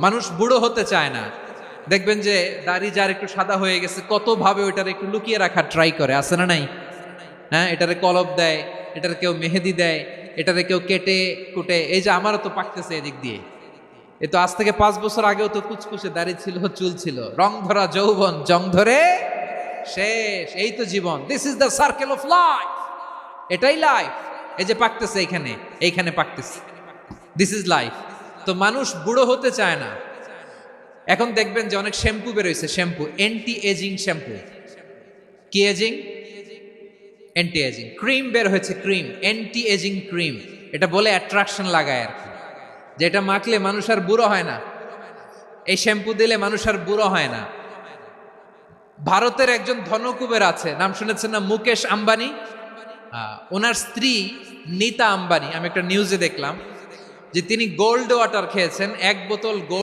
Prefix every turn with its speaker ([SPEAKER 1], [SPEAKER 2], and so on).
[SPEAKER 1] মানুষ বুড়ো হতে চায় না। দেখবেন যে দাড়ি যার একটু সাদা হয়ে গেছে কত ভাবে ওইটার একটু লুকিয়ে রাখার ট্রাই করে, আছে না নাই? হ্যাঁ, এটারে কলপ দেয়, এটার কেউ মেহেদি দেয়, এটারে কেউ কেটে কুটে। এই যে আমারও তো পাকতেছে এদিক দিয়ে, এ তো আজ থেকে 5 বছর আগেও তো কুচকুচে দাড়ি ছিল, চুল ছিল, রং ধরা যৌবন জং ধরে শেষ। এই তো জীবন, this is the circle of life. এটাই লাইফ। এই যে পাকতেছে এইখানে, এইখানে পাকতেছে, দিস ইজ লাইফ। তো মানুষ বুড়ো হতে চায় না। এখন দেখবেন যে অনেক শ্যাম্পু বেরোইছে, শ্যাম্পু অ্যান্টি এজিং শ্যাম্পু। কি এজিং? Anti ageing. ক্রিম বের হয়েছে, ক্রিম অ্যান্টি এজিং ক্রিম। এটা বলে অ্যাট্রাকশন লাগায় আর কি, যে এটা মাখলে মানুষ আর বুড়ো হয় না, এই শ্যাম্পু দিলে মানুষ আর বুড়ো হয় না। ভারতের একজন ধনকুবের আছে, নাম শুনেছেন না? মুকেশ আম্বানি। ওনার স্ত্রী নীতা আম্বানি, আমি একটা নিউজে দেখলাম যে তিনি গোল্ড ওয়াটার খেয়েছেন, 1 বোতল গোল্ড